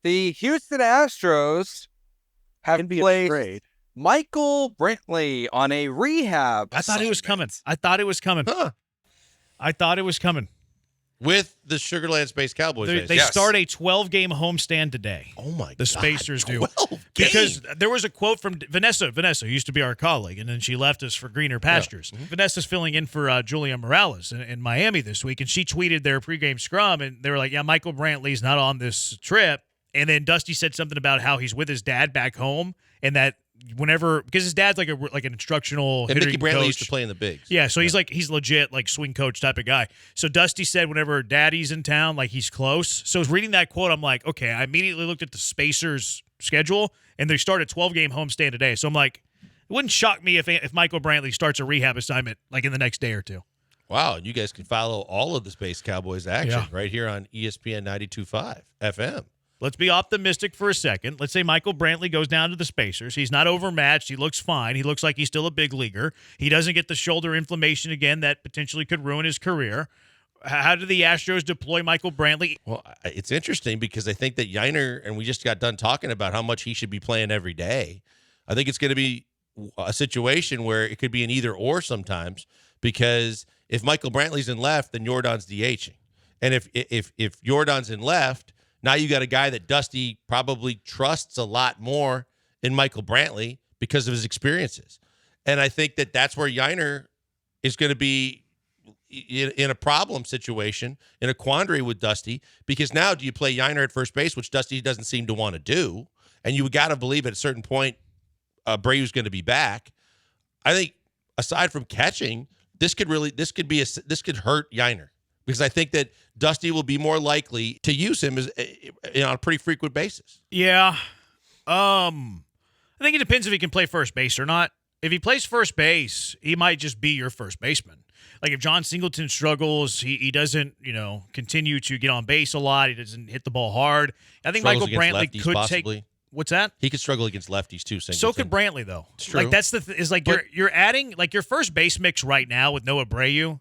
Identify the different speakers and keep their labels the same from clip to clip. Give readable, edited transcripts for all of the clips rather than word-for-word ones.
Speaker 1: The Houston Astros have
Speaker 2: Can be a
Speaker 1: placed
Speaker 2: trade.
Speaker 1: Michael Brantley on a rehab.
Speaker 3: I thought it was coming. I thought it was coming.
Speaker 4: Huh.
Speaker 3: I thought it was coming.
Speaker 4: With the Sugarland Space Cowboys.
Speaker 3: They start a 12-game homestand today.
Speaker 4: Oh, my God.
Speaker 3: The Spacers do.
Speaker 4: 12
Speaker 3: Because
Speaker 4: games?
Speaker 3: there was a quote from Vanessa, who used to be our colleague, and then she left us for greener pastures.
Speaker 4: Mm-hmm.
Speaker 3: Vanessa's filling in for Julia Morales in Miami this week, and she tweeted their pregame scrum, and they were like, yeah, Michael Brantley's not on this trip. And then Dusty said something about how he's with his dad back home, and that whenever, because his dad's like an instructional
Speaker 4: And Mickey
Speaker 3: hitting
Speaker 4: Brantley
Speaker 3: coach.
Speaker 4: used to play in the bigs.
Speaker 3: Yeah, so he's legit like swing coach type of guy. So Dusty said whenever Daddy's in town, like he's close. So reading that quote, I'm like, okay. I immediately looked at the Spacers schedule, and they start a 12-game homestand today. So I'm like, it wouldn't shock me if Michael Brantley starts a rehab assignment like in the next day or two.
Speaker 4: Wow, and you guys can follow all of the Space Cowboys action right here on ESPN 92.5 FM.
Speaker 3: Let's be optimistic for a second. Let's say Michael Brantley goes down to the Spacers. He's not overmatched. He looks fine. He looks like he's still a big leaguer. He doesn't get the shoulder inflammation again that potentially could ruin his career. How do the Astros deploy Michael Brantley?
Speaker 4: Well, it's interesting because I think that Yiner, and we just got done talking about how much he should be playing every day. I think it's going to be a situation where it could be an either or sometimes, because if Michael Brantley's in left, then Jordan's DHing. And if Jordan's in left, now you got a guy that Dusty probably trusts a lot more in Michael Brantley because of his experiences. And I think that that's where Yiner is going to be in a problem situation, in a quandary with Dusty, because now do you play Yiner at first base, which Dusty doesn't seem to want to do, and you got to believe at a certain point Brayu's going to be back. I think aside from catching, this could hurt Yiner, because I think that Dusty will be more likely to use him as on a pretty frequent basis.
Speaker 3: Yeah. I think it depends if he can play first base or not. If he plays first base, he might just be your first baseman. Like if John Singleton struggles, he doesn't, continue to get on base a lot. He doesn't hit the ball hard. I think
Speaker 4: Struggles
Speaker 3: Michael Brantley
Speaker 4: lefties,
Speaker 3: could
Speaker 4: possibly.
Speaker 3: take. What's that?
Speaker 4: He could struggle against lefties too. Singleton.
Speaker 3: So could Brantley, though.
Speaker 4: It's true.
Speaker 3: Like that's you're adding like your first base mix right now with Noah Abreu.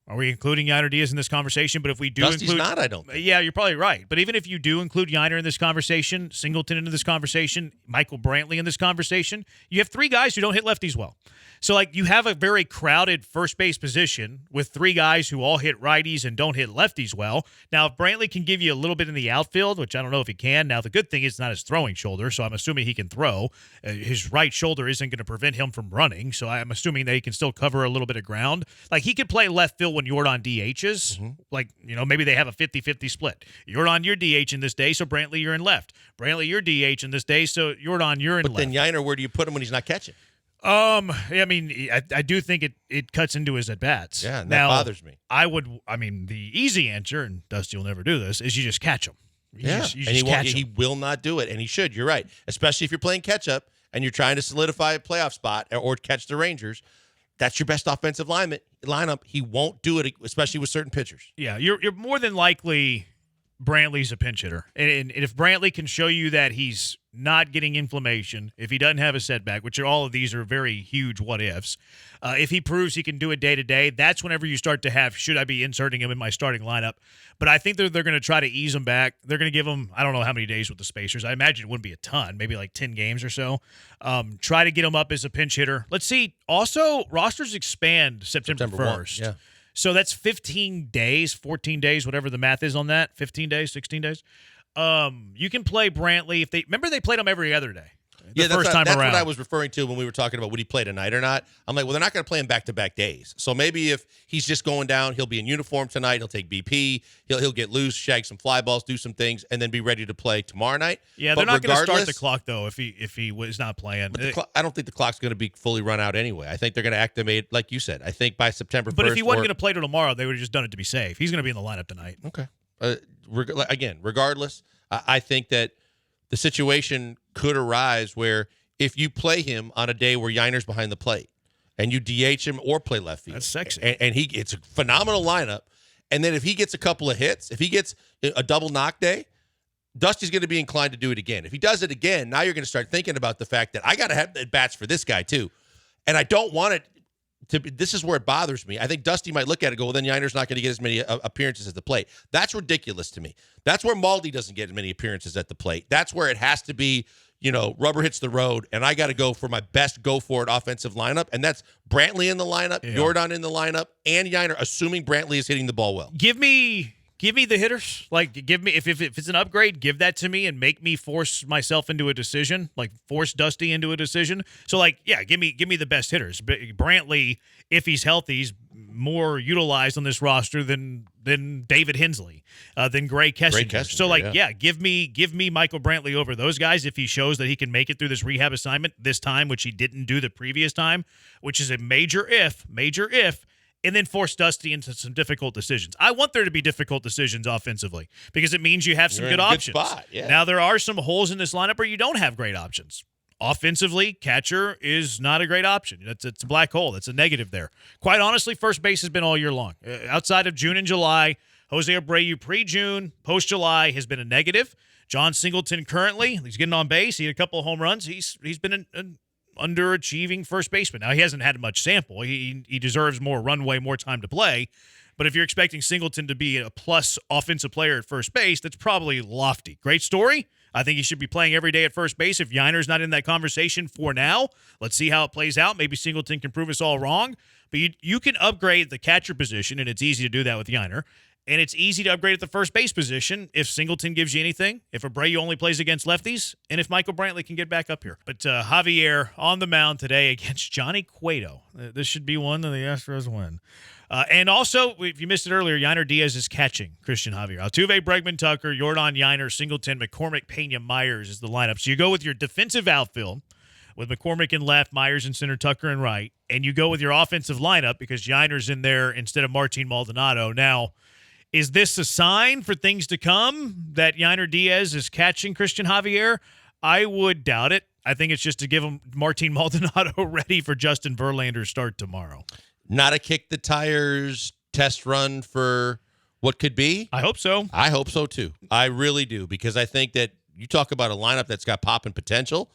Speaker 3: Are we including Yiner Diaz in this conversation? But if we do
Speaker 4: Dusty's
Speaker 3: include,
Speaker 4: not, I don't think.
Speaker 3: Yeah, you're probably right. But even if you do include Yiner in this conversation, Singleton into this conversation, Michael Brantley in this conversation, you have three guys who don't hit lefties well. So, you have a very crowded first base position with three guys who all hit righties and don't hit lefties well. Now, if Brantley can give you a little bit in the outfield, which I don't know if he can. Now, the good thing is it's not his throwing shoulder, so I'm assuming he can throw. His right shoulder isn't going to prevent him from running, so I'm assuming that he can still cover a little bit of ground. Like, he could play left field when Jordan DHs. Mm-hmm. Maybe they have a 50-50 split. Jordan, you're DH in this day, so Brantley, you're in left. Brantley, you're DH in this day, so Jordan, you're in left.
Speaker 4: But then Yiner, where do you put him when he's not catching?
Speaker 3: I do think it cuts into his at-bats.
Speaker 4: Yeah, and
Speaker 3: that
Speaker 4: bothers me.
Speaker 3: The easy answer, and Dusty will never do this, is you just catch him.
Speaker 4: He will not do it, and he should. You're right. Especially if you're playing catch-up and you're trying to solidify a playoff spot or catch the Rangers. That's your best offensive lineup. He won't do it, especially with certain pitchers.
Speaker 3: Yeah, you're more than likely Brantley's a pinch hitter. And if Brantley can show you that he's not getting inflammation, if he doesn't have a setback, which all of these are very huge what-ifs, if he proves he can do it day-to-day, that's whenever you start to have, should I be inserting him in my starting lineup? But I think they're going to try to ease him back. They're going to give him, I don't know how many days with the Spacers. I imagine it wouldn't be a ton, maybe like 10 games or so. Try to get him up as a pinch hitter. Let's see. Also, rosters expand September 1st.
Speaker 4: Yeah.
Speaker 3: So that's 15 days, 14 days, whatever the math is on that. 15 days, 16 days. You can play Brantley remember they played him every other day.
Speaker 4: That's
Speaker 3: time around.
Speaker 4: what I was referring to when we were talking about would he play tonight or not. I'm like, well, they're not going to play him back-to-back days. So maybe if he's just going down, he'll be in uniform tonight. He'll take BP. He'll get loose, shag some fly balls, do some things, and then be ready to play tomorrow night.
Speaker 3: Yeah, they're not going to start the clock though if he was not playing.
Speaker 4: But I don't think the clock's going to be fully run out anyway. I think they're going to activate, like you said. I think by September 1st.
Speaker 3: But if he wasn't going to play till tomorrow, they would have just done it to be safe. He's going to be in the lineup tonight.
Speaker 4: Okay. Again, regardless, I think that the situation could arise where if you play him on a day where Yiner's behind the plate and you DH him or play left field.
Speaker 3: That's sexy.
Speaker 4: And it's a phenomenal lineup. And then if he gets a couple of hits, if he gets a double knock day, Dusty's going to be inclined to do it again. If he does it again, now you're going to start thinking about the fact that I got to have at-bats for this guy too. And I don't want it This is where it bothers me. I think Dusty might look at it and go, well, then Yiner's not going to get as many appearances at the plate. That's ridiculous to me. That's where Maldi doesn't get as many appearances at the plate. That's where it has to be, rubber hits the road, and I got to go for my best go-for-it offensive lineup, and that's Brantley in the lineup, Jordan in the lineup, and Yiner, assuming Brantley is hitting the ball well.
Speaker 3: Give me the hitters. Like, give me if it's an upgrade, give that to me and make me force myself into a decision. Like, force Dusty into a decision. So, give me the best hitters. Brantley, if he's healthy, he's more utilized on this roster than David Hensley, than Gray Kessinger. So, give me Michael Brantley over those guys if he shows that he can make it through this rehab assignment this time, which he didn't do the previous time, which is a major if. And then force Dusty into some difficult decisions. I want there to be difficult decisions offensively because it means you have some good options.
Speaker 4: Spot, yeah.
Speaker 3: Now, there are some holes in this lineup where you don't have great options. Offensively, catcher is not a great option. It's a black hole. That's a negative there. Quite honestly, first base has been all year long. Outside of June and July, Jose Abreu pre-June, post-July has been a negative. John Singleton currently, he's getting on base. He had a couple of home runs. He's been an underachieving first baseman. Now, he hasn't had much sample. He deserves more runway, more time to play. But if you're expecting Singleton to be a plus offensive player at first base, that's probably lofty. Great story. I think he should be playing every day at first base. If Yiner's not in that conversation for now, let's see how it plays out. Maybe Singleton can prove us all wrong. But you can upgrade the catcher position, and it's easy to do that with Yiner. And it's easy to upgrade at the first base position if Singleton gives you anything, if Abreu only plays against lefties, and if Michael Brantley can get back up here. But Javier on the mound today against Johnny Cueto. This should be one that the Astros win. And also, if you missed it earlier, Yiner Diaz is catching Christian Javier. Altuve, Bregman, Tucker, Jordan, Yiner, Singleton, McCormick, Pena, Myers is the lineup. So you go with your defensive outfield with McCormick in left, Myers in center, Tucker in right, and you go with your offensive lineup because Yiner's in there instead of Martin Maldonado. Now, is this a sign for things to come that Yiner Diaz is catching Christian Javier? I would doubt it. I think it's just to give him Martin Maldonado ready for Justin Verlander's start tomorrow.
Speaker 4: Not a kick the tires test run for what could be?
Speaker 3: I hope so.
Speaker 4: I hope so, too. I really do, because I think that you talk about a lineup that's got pop and potential,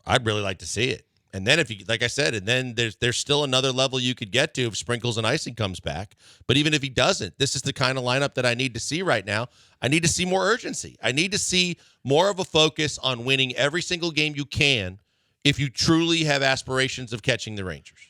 Speaker 4: I'd really like to see it. And then if you, like I said, and then there's still another level you could get to if Sprinkles and Icing comes back. But even if he doesn't, this is the kind of lineup that I need to see right now. I need to see more urgency. I need to see more of a focus on winning every single game you can if you truly have aspirations of catching the Rangers.